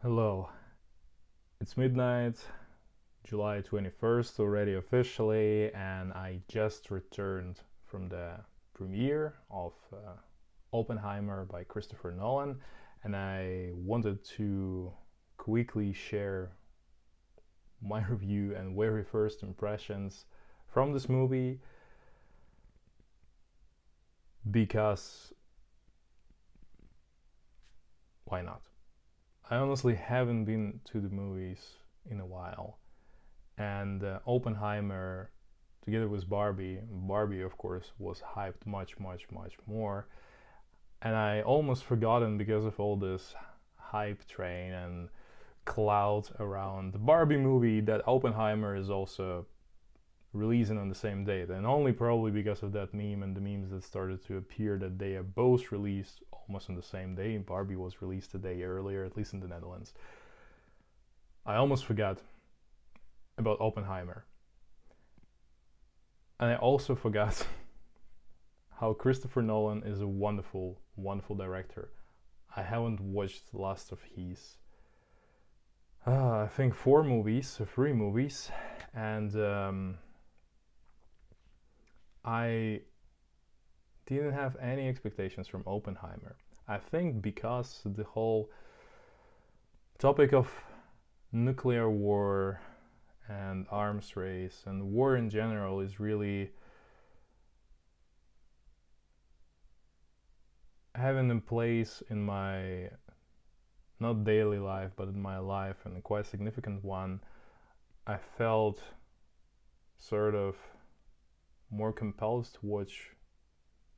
Hello, it's midnight, July 21st already officially, and I just returned from the premiere of Oppenheimer by Christopher Nolan, and I wanted to quickly share my review and very first impressions from this movie because why not? I honestly haven't been to the movies in a while, and Oppenheimer, together with Barbie, of course, was hyped much more. And I almost forgotten because of all this hype train and cloud around the Barbie movie that Oppenheimer is also releasing on the same date. And only probably because of that meme and the memes that started to appear that they are both released almost on the same day. Barbie was released a day earlier, at least in the Netherlands. I almost forgot about Oppenheimer. And I also forgot how Christopher Nolan is a wonderful director. I haven't watched the last of his, I think, three movies, and I didn't have any expectations from Oppenheimer. I think because the whole topic of nuclear war and arms race and war in general is really having a place in my not daily life but in my life, and a quite significant one. I felt sort of more compelled to watch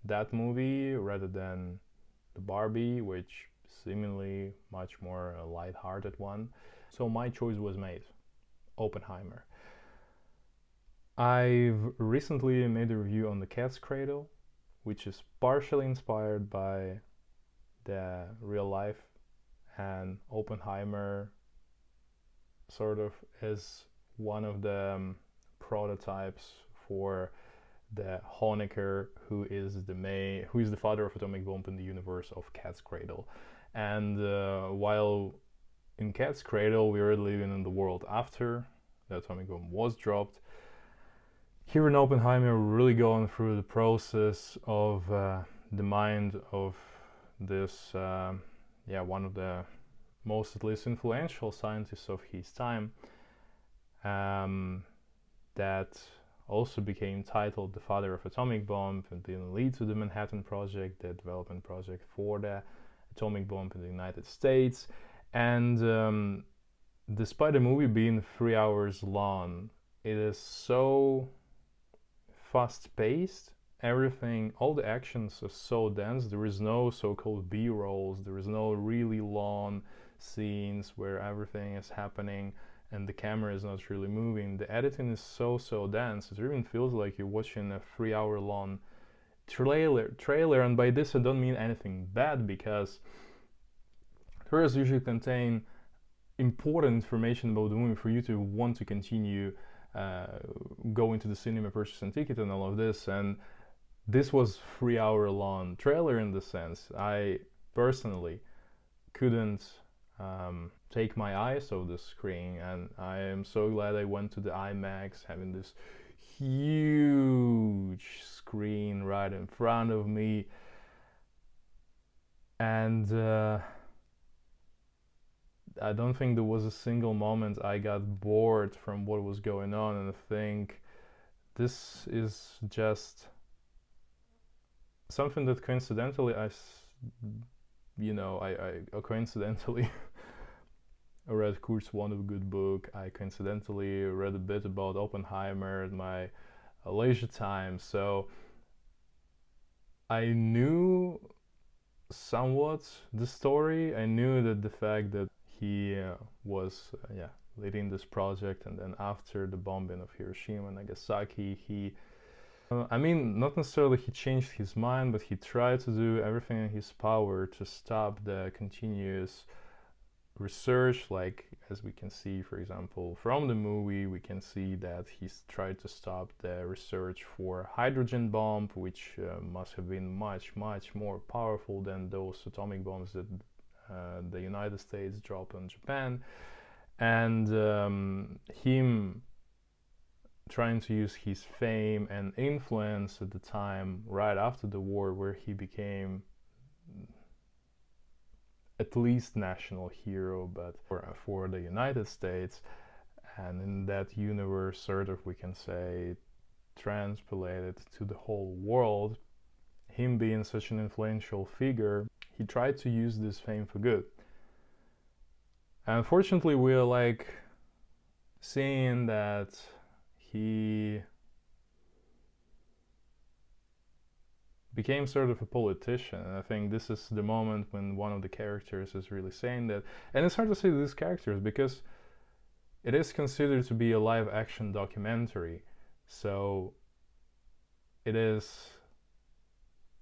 that movie rather than the Barbie, which seemingly much more a light-hearted one. So my choice was made, Oppenheimer. I've recently made a review on The Cat's Cradle, which is partially inspired by the real life, and Oppenheimer sort of is one of the prototypes for the Honecker, who is the father of atomic bomb in the universe of Cat's Cradle. And while in Cat's Cradle we are living in the world after the atomic bomb was dropped, here in Oppenheimer we're really going through the process of the mind of this, one of the most at least influential scientists of his time, that also became titled the father of atomic bomb and being lead to the Manhattan Project, the development project for the atomic bomb in the United States. And despite the movie being 3 hours long, it is so fast paced. Everything, all the actions are so dense. There is no so-called B-rolls. There is no really long scenes where everything is happening and the camera is not really moving. The editing is so dense. It even feels like you're watching a 3 hour long trailer. And by this I don't mean anything bad, because trailers usually contain important information about the movie for you to want to continue going to the cinema, purchasing a ticket and all of this. And this was 3 hour long trailer in the sense I personally couldn't take my eyes off the screen, and I am so glad I went to the IMAX, having this huge screen right in front of me. And I don't think there was a single moment I got bored from what was going on, and I think this is just something that coincidentally I coincidentally read Kurt's Vonnegut book. I coincidentally read a bit about Oppenheimer in my leisure time, so I knew somewhat the story. I knew that the fact that he was leading this project, and then after the bombing of Hiroshima and Nagasaki, he not necessarily he changed his mind, but he tried to do everything in his power to stop the continuous research. Like, as we can see, for example, from the movie, we can see that he's tried to stop the research for hydrogen bomb, which must have been much more powerful than those atomic bombs that the United States drop on Japan, and him trying to use his fame and influence at the time right after the war, where he became at least national hero, but for the United States, and in that universe, sort of, we can say, transpolated to the whole world. Him being such an influential figure, he tried to use this fame for good. And unfortunately, we're like seeing that he became sort of a politician. And I think this is the moment when one of the characters is really saying that. And it's hard to say these characters because it is considered to be a live action documentary. So it is,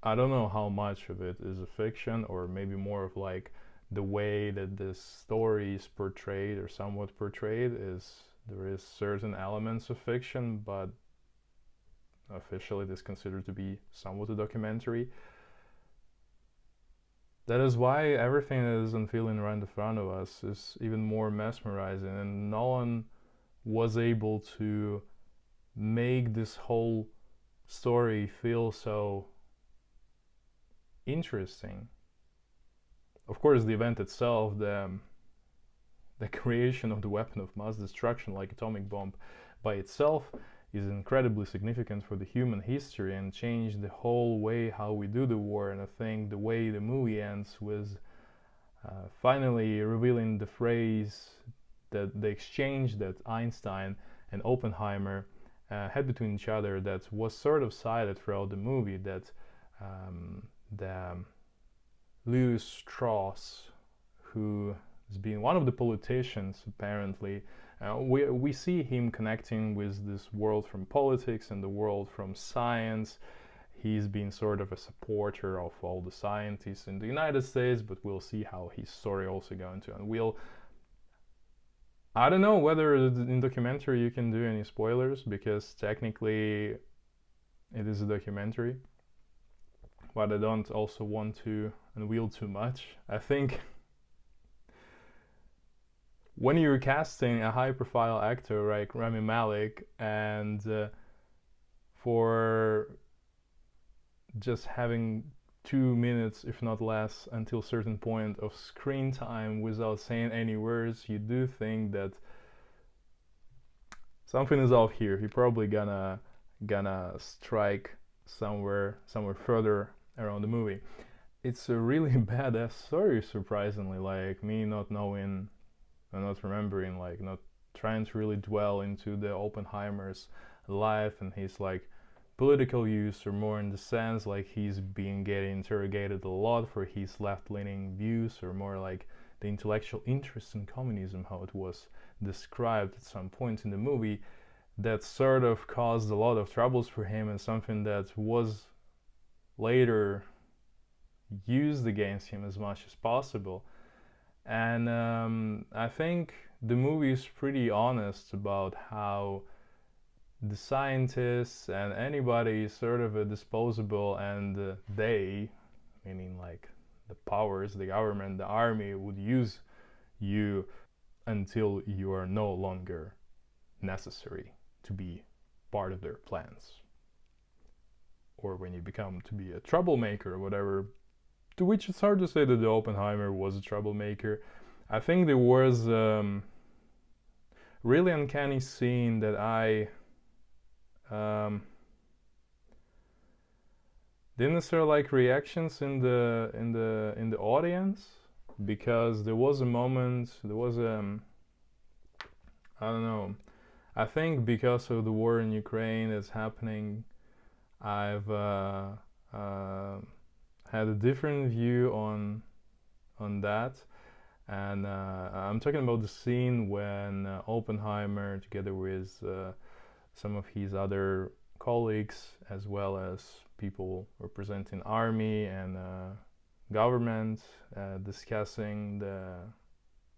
I don't know how much of it is a fiction, or maybe more of like the way that this story is portrayed or somewhat portrayed is, there is certain elements of fiction, but officially it is considered to be somewhat a documentary. That is why everything that is unveiling right in front of us is even more mesmerizing, and Nolan was able to make this whole story feel so interesting. Of course, the event itself, the creation of the weapon of mass destruction like atomic bomb by itself, is incredibly significant for the human history and changed the whole way how we do the war. And I think the way the movie ends with finally revealing the phrase, that the exchange that Einstein and Oppenheimer had between each other, that was sort of cited throughout the movie, that the Louis Strauss, who has been one of the politicians apparently, we see him connecting with this world from politics and the world from science. He's been sort of a supporter of all the scientists in the United States, but we'll see how his story also going to unveil. I don't know whether in documentary you can do any spoilers, because technically it is a documentary, but I don't also want to unveil too much. I think when you're casting a high-profile actor like Rami Malek, and for just having 2 minutes, if not less, until a certain point of screen time without saying any words, you do think that something is off here. He probably gonna strike somewhere further around the movie. It's a really badass story, surprisingly. Like, me not knowing and not remembering, like not trying to really dwell into the Oppenheimer's life and his like political views, or more in the sense like he's being getting interrogated a lot for his left-leaning views, or more like the intellectual interest in communism, how it was described at some point in the movie, that sort of caused a lot of troubles for him, and something that was later used against him as much as possible. And I think the movie is pretty honest about how the scientists and anybody is sort of a disposable, and they, meaning like the powers, the government, the army, would use you until you are no longer necessary to be part of their plans, or when you become to be a troublemaker or whatever. To which it's hard to say that the Oppenheimer was a troublemaker. I think there was really uncanny scene that I didn't necessarily like reactions in the audience, because there was a moment, there was I don't know, I think because of the war in Ukraine that's happening, I've had a different view on that. And I'm talking about the scene when Oppenheimer, together with some of his other colleagues, as well as people representing army and government, discussing the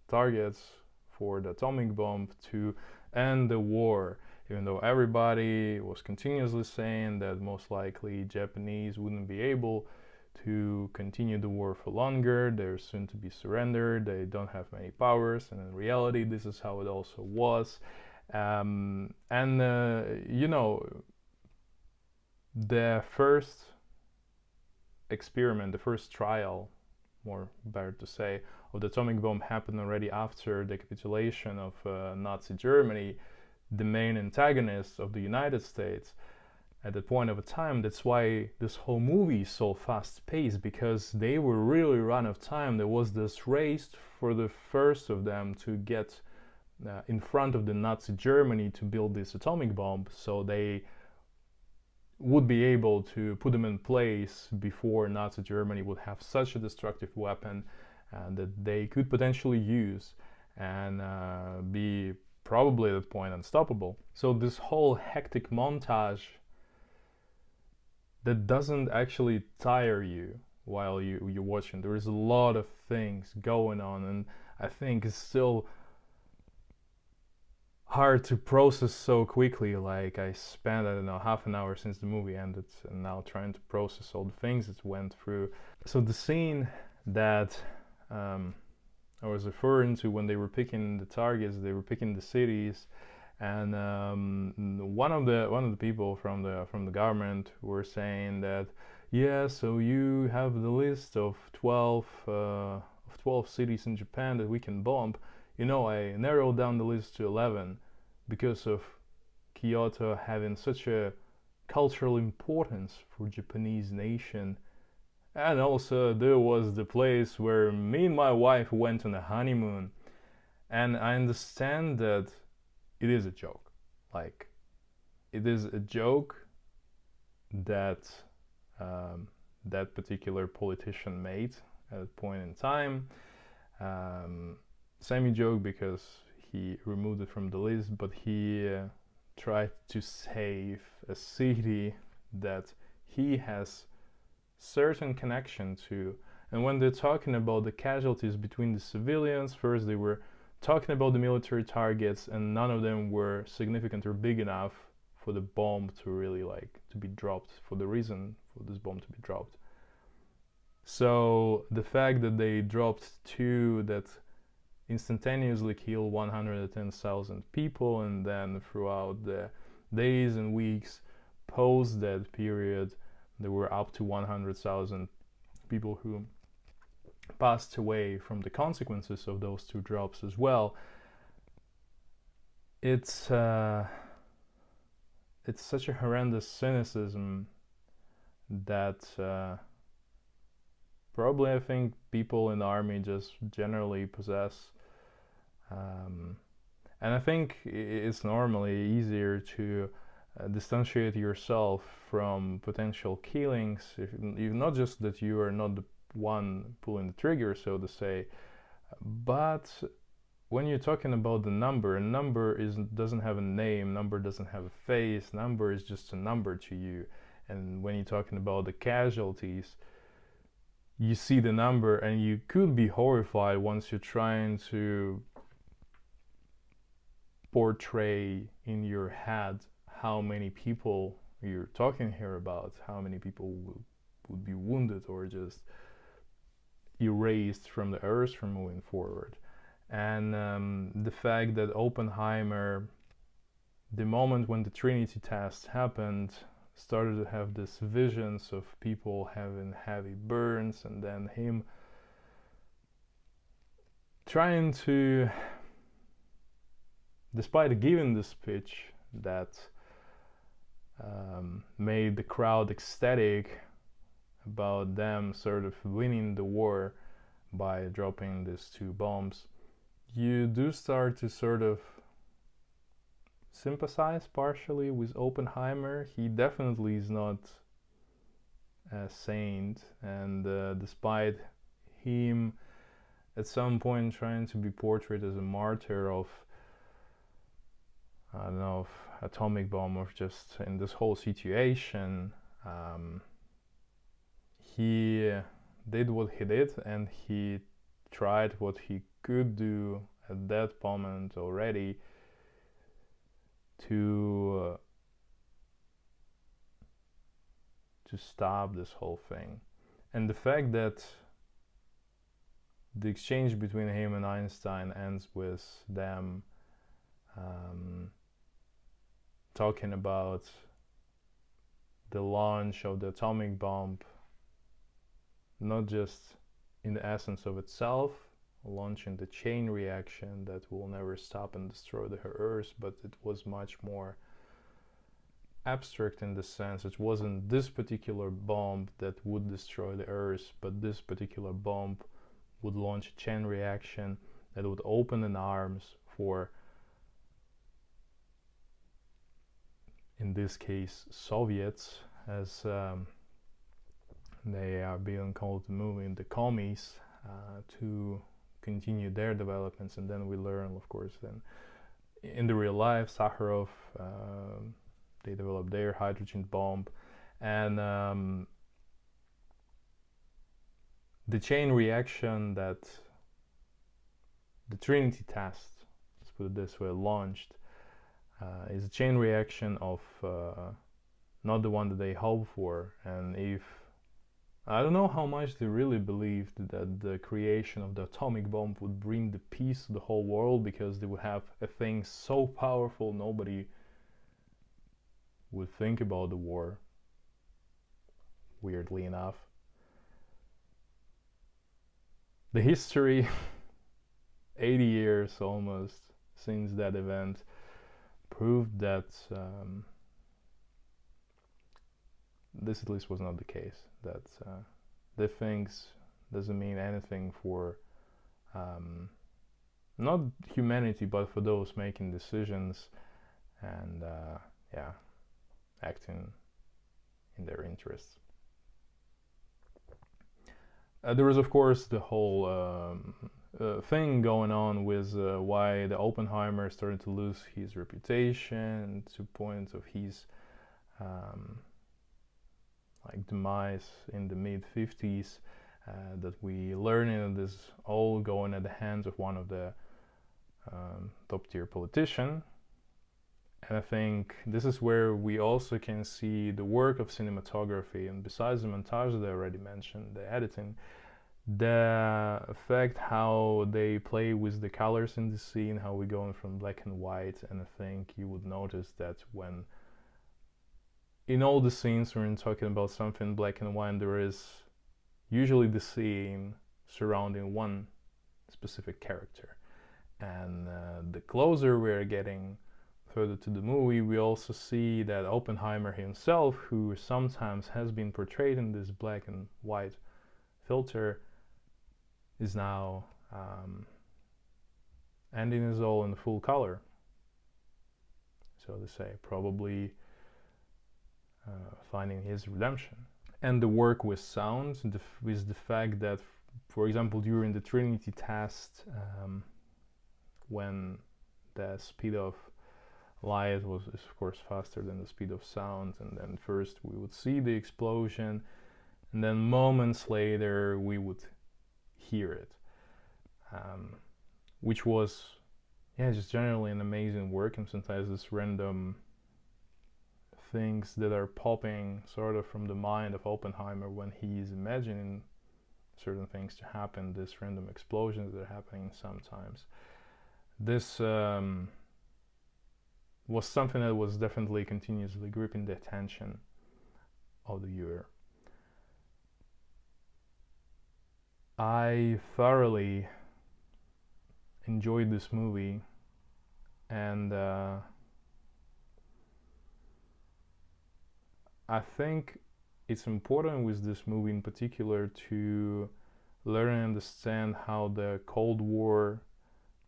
targets for the atomic bomb to end the war, even though everybody was continuously saying that most likely Japanese wouldn't be able to continue the war for longer. They're soon to be surrendered. They don't have many powers, and in reality, this is how it also was. You know, the first experiment, the first trial, more better to say, of the atomic bomb happened already after the capitulation of Nazi Germany, the main antagonist of the United States at that point of a time. That's why this whole movie is so fast-paced, because they were really run of time. There was this race for the first of them to get in front of the Nazi Germany to build this atomic bomb, so they would be able to put them in place before Nazi Germany would have such a destructive weapon that they could potentially use and be probably at that point unstoppable. So this whole hectic montage that doesn't actually tire you while you're watching. There is a lot of things going on, and I think it's still hard to process so quickly. Like, I spent, I don't know, half an hour since the movie ended, and now trying to process all the things it went through. So the scene that I was referring to, when they were picking the targets, they were picking the cities, and one of the people from the government were saying that, yeah, so you have the list of 12 cities in Japan that we can bomb. You know, I narrowed down the list to 11 because of Kyoto having such a cultural importance for Japanese nation. And also there was the place where me and my wife went on a honeymoon. And I understand that it is a joke. Like, it is a joke that that particular politician made at a point in time. Semi-joke because he removed it from the list, but he tried to save a city that he has certain connection to. And when they're talking about the casualties between the civilians, first they were talking about the military targets, and none of them were significant or big enough for the bomb to really, like, to be dropped, for the reason for this bomb to be dropped. So the fact that they dropped two that instantaneously kill 110,000 people, and then throughout the days and weeks post that period there were up to 100,000 people who passed away from the consequences of those two drops as well. It's such a horrendous cynicism that probably, I think, people in the army just generally possess. And I think it's normally easier to distantiate yourself from potential killings, if not just that you are not the one pulling the trigger, so to say, but when you're talking about the number, a number doesn't have a name, number doesn't have a face, number is just a number to you. And when you're talking about the casualties, you see the number and you could be horrified once you're trying to portray in your head how many people you're talking here about, how many people would be wounded or just erased from the earth from moving forward. And the fact that Oppenheimer, the moment when the Trinity test happened, started to have these visions of people having heavy burns, and then him trying to, despite giving the speech that made the crowd ecstatic about them sort of winning the war by dropping these two bombs, you do start to sort of sympathize partially with Oppenheimer. He definitely is not a saint, and despite him at some point trying to be portrayed as a martyr of, I don't know, of atomic bomb, or just in this whole situation, he did what he did, and he tried what he could do at that moment already to stop this whole thing. And the fact that the exchange between him and Einstein ends with them talking about the launch of the atomic bomb, not just in the essence of itself, launching the chain reaction that will never stop and destroy the Earth, but it was much more abstract in the sense it wasn't this particular bomb that would destroy the Earth, but this particular bomb would launch a chain reaction that would open an arms for, in this case, Soviets, as they are being called in the movie, the commies, to continue their developments. And then we learn, of course, then in the real life, Sakharov, they developed their hydrogen bomb, and the chain reaction that the Trinity test, let's put it this way, launched, is a chain reaction of not the one that they hope for. And if I don't know how much they really believed that the creation of the atomic bomb would bring the peace to the whole world, because they would have a thing so powerful nobody would think about the war, weirdly enough. The history, 80 years almost since that event, proved that this at least was not the case, that the things doesn't mean anything for not humanity, but for those making decisions and acting in their interests. There was, of course, the whole thing going on with why the Oppenheimer started to lose his reputation to point of his like demise in the mid-50s, that we learning that this all going at the hands of one of the top-tier politician. And I think this is where we also can see the work of cinematography, and besides the montage that I already mentioned, the editing, the effect how they play with the colors in the scene, how we're going from black and white. And I think you would notice that when in all the scenes when we're talking about something black and white, there is usually the scene surrounding one specific character. And the closer we're getting further to the movie, we also see that Oppenheimer himself, who sometimes has been portrayed in this black and white filter, is now ending his all in full color, so to say, probably finding his redemption. And the work with sound, with the fact that, for example, during the Trinity test, when the speed of light was, of course, faster than the speed of sound, and then first we would see the explosion, and then moments later we would hear it, which was just generally an amazing work. And sometimes this random things that are popping sort of from the mind of Oppenheimer when he's imagining certain things to happen, these random explosions that are happening sometimes. This was something that was definitely continuously gripping the attention of the viewer. I thoroughly enjoyed this movie, and I think it's important with this movie in particular to learn and understand how the Cold War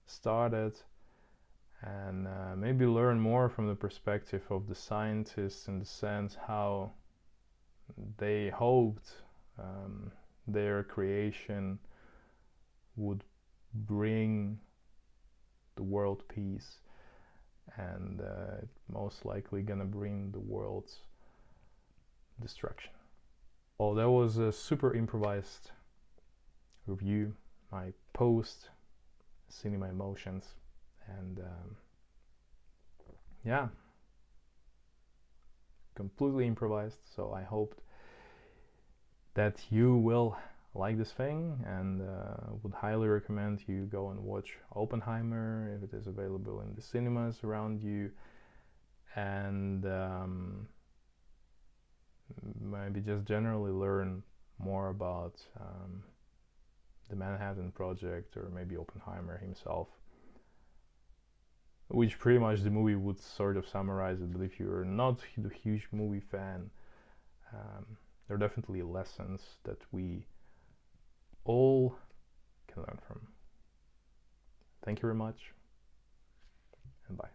started, and maybe learn more from the perspective of the scientists, in the sense how they hoped their creation would bring the world peace, and most likely gonna bring the world's destruction. Well, that was a super improvised review, my post, cinema emotions, and completely improvised. So I hoped that you will like this thing, and would highly recommend you go and watch Oppenheimer if it is available in the cinemas around you, and maybe just generally learn more about the Manhattan Project, or maybe Oppenheimer himself, which pretty much the movie would sort of summarize it. But if you're not a huge movie fan, there are definitely lessons that we all can learn from. Thank you very much, and bye.